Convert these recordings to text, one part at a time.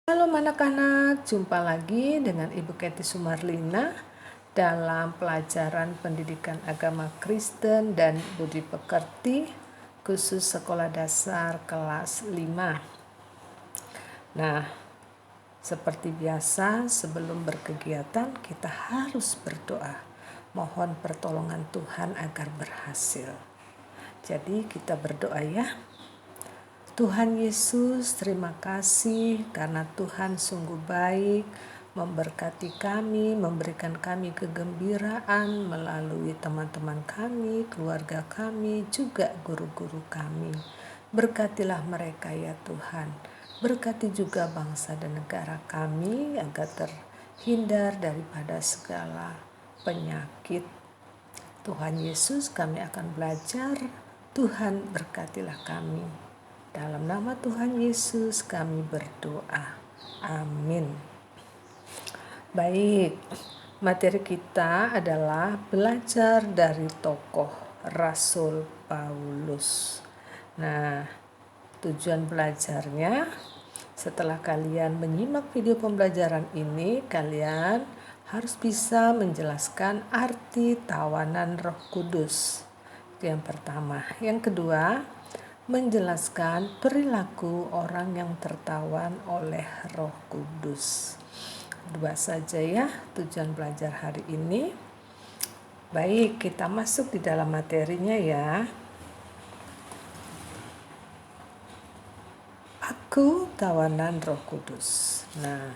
Halo anak-anak, jumpa lagi dengan Ibu Kety Sumarlina dalam pelajaran pendidikan agama Kristen dan budi pekerti khusus sekolah dasar kelas 5. Nah, seperti biasa sebelum berkegiatan kita harus berdoa. Mohon pertolongan Tuhan agar berhasil. Jadi kita berdoa ya. Tuhan Yesus, terima kasih karena Tuhan sungguh baik memberkati kami, memberikan kami kegembiraan melalui teman-teman kami, keluarga kami, juga guru-guru kami. Berkatilah mereka ya Tuhan. Berkati juga bangsa dan negara kami agar terhindar daripada segala penyakit. Tuhan Yesus, kami akan belajar. Tuhan berkatilah kami. Dalam nama Tuhan Yesus kami berdoa. Amin. Baik, materi kita adalah belajar dari tokoh Rasul Paulus. Nah, tujuan belajarnya setelah kalian menyimak video pembelajaran ini, kalian harus bisa menjelaskan arti tawanan Roh Kudus. Itu yang pertama. Yang kedua, menjelaskan perilaku orang yang tertawan oleh Roh Kudus. Dua saja ya tujuan belajar hari ini. Baik, kita masuk di dalam materinya ya. Aku tawanan Roh Kudus. Nah,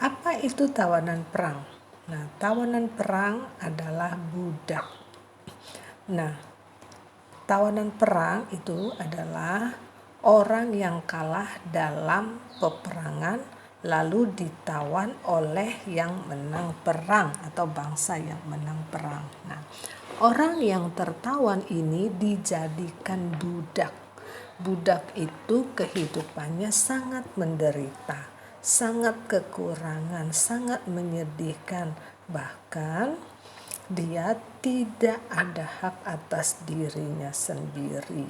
apa itu tawanan perang? Nah, tawanan perang adalah budak. Nah, tawanan perang itu adalah orang yang kalah dalam peperangan lalu ditawan oleh yang menang perang atau bangsa yang menang perang. Nah, orang yang tertawan ini dijadikan budak. Budak itu kehidupannya sangat menderita, sangat kekurangan, sangat menyedihkan. Bahkan dia tidak ada hak atas dirinya sendiri.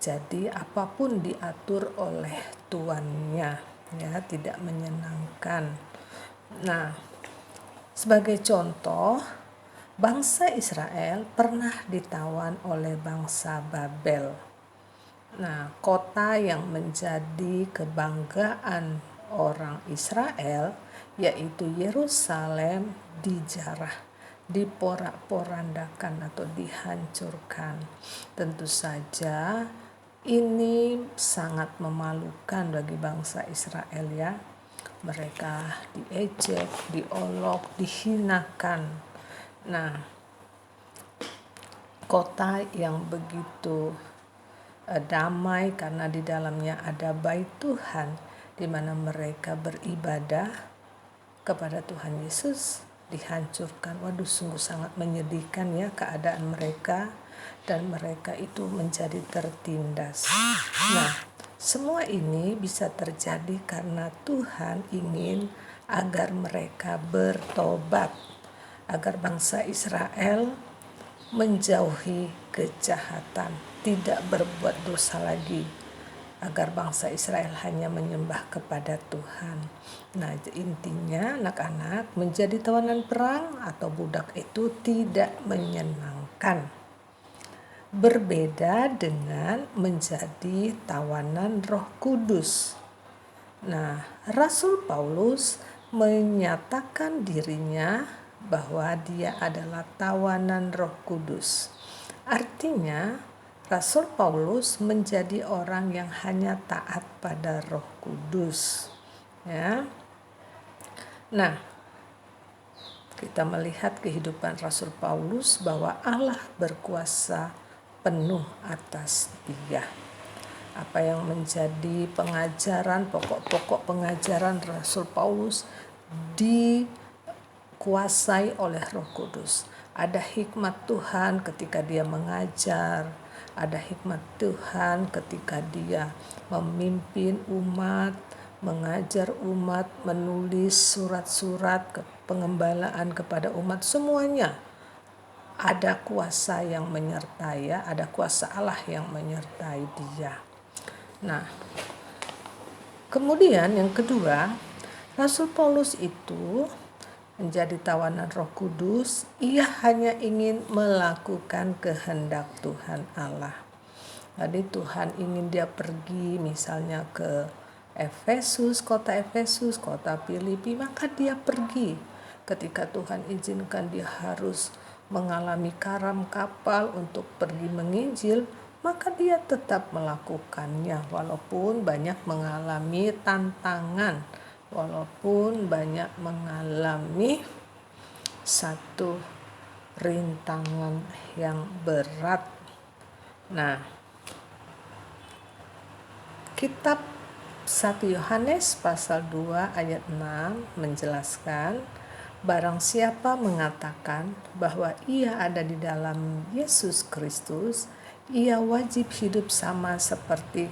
Jadi apapun diatur oleh tuannya, ya, tidak menyenangkan. Nah, sebagai contoh, bangsa Israel pernah ditawan oleh bangsa Babel. Nah, kota yang menjadi kebanggaan orang Israel yaitu Yerusalem dijarah, diporak-porandakan atau dihancurkan. Tentu saja ini sangat memalukan bagi bangsa Israel ya. Mereka diejek, diolok, dihinakan. Nah, kota yang begitu damai karena di dalamnya ada bait Tuhan di mana mereka beribadah kepada Tuhan Yesus dihancurkan. Waduh, sungguh sangat menyedihkan ya keadaan mereka, dan mereka itu menjadi tertindas. Nah, semua ini bisa terjadi karena Tuhan ingin agar mereka bertobat, agar bangsa Israel menjauhi kejahatan, tidak berbuat dosa lagi, agar bangsa Israel hanya menyembah kepada Tuhan. Nah, intinya anak-anak, menjadi tawanan perang atau budak itu tidak menyenangkan. Berbeda dengan menjadi tawanan Roh Kudus. Nah, Rasul Paulus menyatakan dirinya bahwa dia adalah tawanan Roh Kudus. Artinya, Rasul Paulus menjadi orang yang hanya taat pada Roh Kudus. Ya. Nah, kita melihat kehidupan Rasul Paulus bahwa Allah berkuasa penuh atas dia. Apa yang menjadi pengajaran, pokok-pokok pengajaran Rasul Paulus dikuasai oleh Roh Kudus. Ada hikmat Tuhan ketika dia mengajar, ada hikmat Tuhan ketika dia memimpin umat, mengajar umat, menulis surat-surat pengembalaan kepada umat. Semuanya ada kuasa yang menyertai, ada kuasa Allah yang menyertai dia. Nah, Kemudian yang kedua, Rasul Paulus itu menjadi tawanan Roh Kudus, ia hanya ingin melakukan kehendak Tuhan Allah. Jadi Tuhan ingin dia pergi misalnya ke Efesus, kota Filipi, maka dia pergi. Ketika Tuhan izinkan dia harus mengalami karam kapal untuk pergi menginjil, maka dia tetap melakukannya walaupun banyak mengalami tantangan, walaupun banyak mengalami satu rintangan yang berat. Nah, kitab 1 Yohanes pasal 2 ayat 6 menjelaskan, barang siapa mengatakan bahwa ia ada di dalam Yesus Kristus, ia wajib hidup sama seperti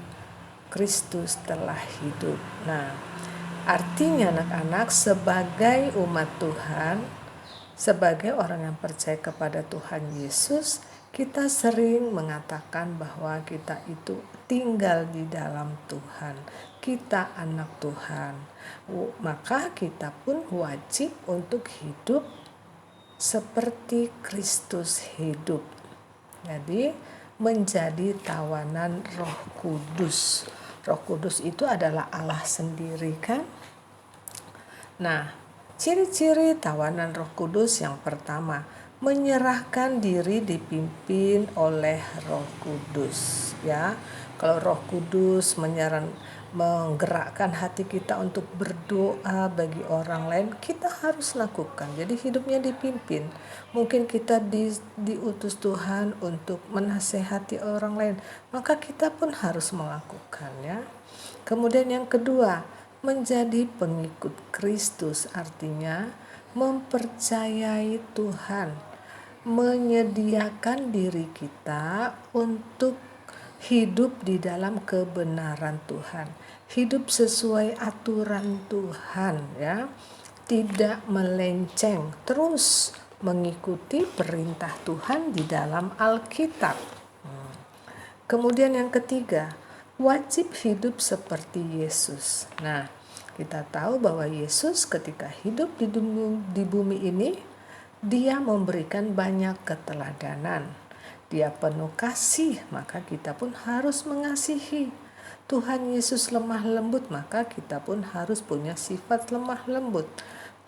Kristus telah hidup. Nah, artinya anak-anak, sebagai umat Tuhan, sebagai orang yang percaya kepada Tuhan Yesus, kita sering mengatakan bahwa kita itu tinggal di dalam Tuhan. Kita anak Tuhan. Maka kita pun wajib untuk hidup seperti Kristus hidup. Jadi menjadi tawanan Roh Kudus. Roh Kudus itu adalah Allah sendiri, kan? Nah, ciri-ciri tawanan Roh Kudus yang pertama, menyerahkan diri dipimpin oleh Roh Kudus, ya. Kalau Roh Kudus menggerakkan hati kita untuk berdoa bagi orang lain, kita harus lakukan. Jadi hidupnya dipimpin. Mungkin kita diutus Tuhan untuk menasehati orang lain, maka kita pun harus melakukannya. Kemudian yang kedua, menjadi pengikut Kristus, artinya mempercayai Tuhan, menyediakan diri kita untuk hidup di dalam kebenaran Tuhan, hidup sesuai aturan Tuhan, ya, tidak melenceng, terus mengikuti perintah Tuhan di dalam Alkitab. Kemudian yang ketiga, wajib hidup seperti Yesus. Nah, kita tahu bahwa Yesus ketika hidup di bumi ini, dia memberikan banyak keteladanan. Dia penuh kasih, maka kita pun harus mengasihi. Tuhan Yesus lemah lembut, maka kita pun harus punya sifat lemah lembut.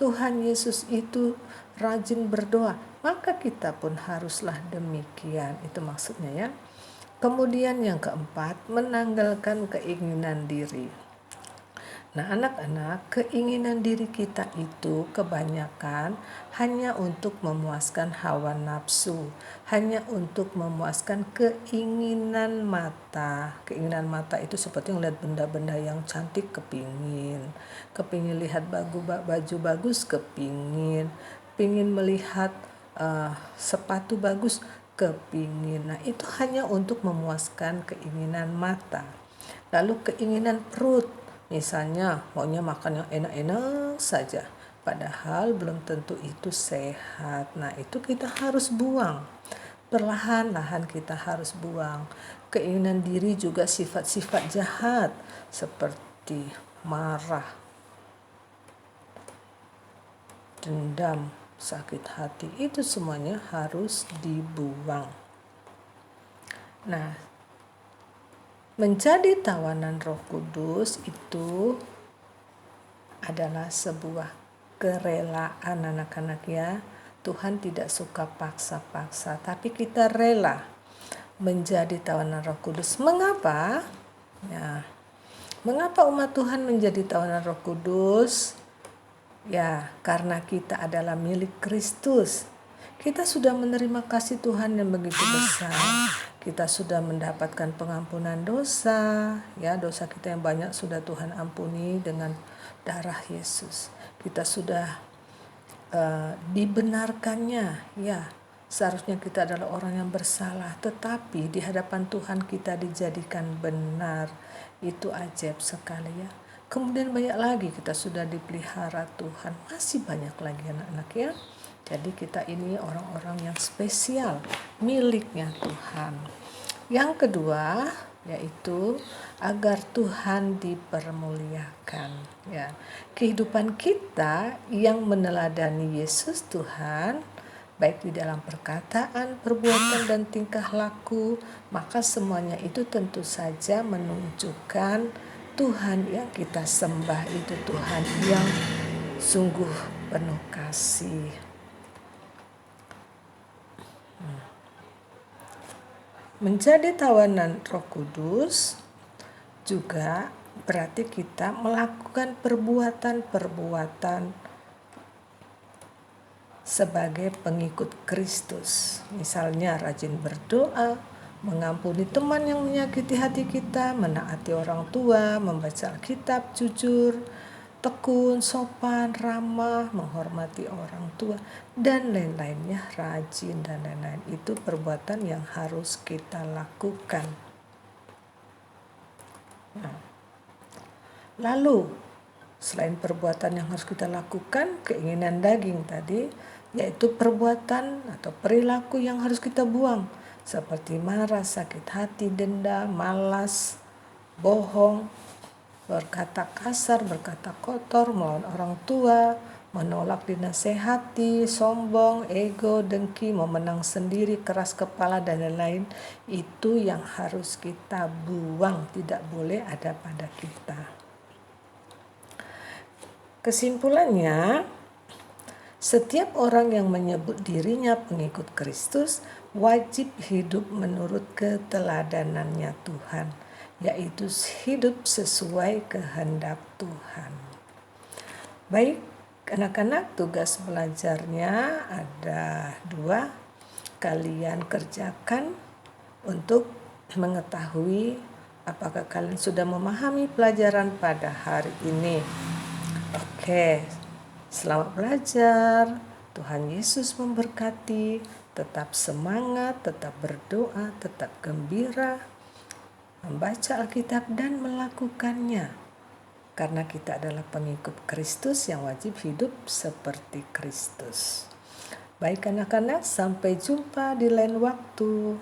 Tuhan Yesus itu rajin berdoa, maka kita pun haruslah demikian. Itu maksudnya, ya. Kemudian yang keempat, menanggalkan keinginan diri. Nah, anak-anak, keinginan diri kita itu kebanyakan hanya untuk memuaskan hawa nafsu, hanya untuk memuaskan keinginan mata. Keinginan mata itu seperti melihat benda-benda yang cantik, kepingin lihat baju bagus, kepingin melihat sepatu bagus, kepingin. Nah, itu hanya untuk memuaskan keinginan mata. Lalu keinginan perut, misalnya maunya makan yang enak-enak saja, padahal belum tentu itu sehat. Nah, itu kita harus buang. Perlahan-lahan kita harus buang. Keinginan diri juga sifat-sifat jahat seperti marah, dendam, sakit hati, itu semuanya harus dibuang. Nah, menjadi tawanan Roh Kudus itu adalah sebuah kerelaan, anak-anak, ya. Tuhan tidak suka paksa-paksa, tapi kita rela menjadi tawanan Roh Kudus. Mengapa? Ya, mengapa umat Tuhan menjadi tawanan Roh Kudus? Ya, karena kita adalah milik Kristus. Kita sudah menerima kasih Tuhan yang begitu besar. Kita sudah mendapatkan pengampunan dosa, ya, dosa kita yang banyak sudah Tuhan ampuni dengan darah Yesus. Kita sudah dibenarkannya, ya. Seharusnya kita adalah orang yang bersalah, tetapi di hadapan Tuhan kita dijadikan benar. Itu ajaib sekali, ya. Kemudian banyak lagi, kita sudah dipelihara Tuhan. Masih banyak lagi anak-anak, ya. Jadi kita ini orang-orang yang spesial, miliknya Tuhan. Yang kedua, yaitu agar Tuhan dipermuliakan. Ya, kehidupan kita yang meneladani Yesus Tuhan, baik di dalam perkataan, perbuatan, dan tingkah laku, maka semuanya itu tentu saja menunjukkan Tuhan yang kita sembah itu Tuhan yang sungguh penuh kasih. Menjadi tawanan Roh Kudus juga berarti kita melakukan perbuatan-perbuatan sebagai pengikut Kristus. Misalnya rajin berdoa, mengampuni teman yang menyakiti hati kita, menaati orang tua, membaca Alkitab jujur, tekun, sopan, ramah, menghormati orang tua, dan lain-lainnya, rajin dan lain-lain. Itu perbuatan yang harus kita lakukan. Lalu, selain perbuatan yang harus kita lakukan, keinginan daging tadi, yaitu perbuatan atau perilaku yang harus kita buang, seperti marah, sakit hati, dendam, malas, bohong, berkata kasar, berkata kotor, melawan orang tua, menolak dinasehati, sombong, ego, dengki, memenang sendiri, keras kepala, dan lain-lain. Itu yang harus kita buang, tidak boleh ada pada kita. Kesimpulannya, setiap orang yang menyebut dirinya pengikut Kristus wajib hidup menurut keteladanannya Tuhan, yaitu hidup sesuai kehendak Tuhan. Baik, anak-anak, tugas belajarnya ada 2. Kalian kerjakan untuk mengetahui apakah kalian sudah memahami pelajaran pada hari ini. Oke, selamat belajar. Tuhan Yesus memberkati. Tetap semangat, tetap berdoa, tetap gembira, membaca Alkitab dan melakukannya. Karena kita adalah pengikut Kristus yang wajib hidup seperti Kristus. Baik anak-anak, sampai jumpa di lain waktu.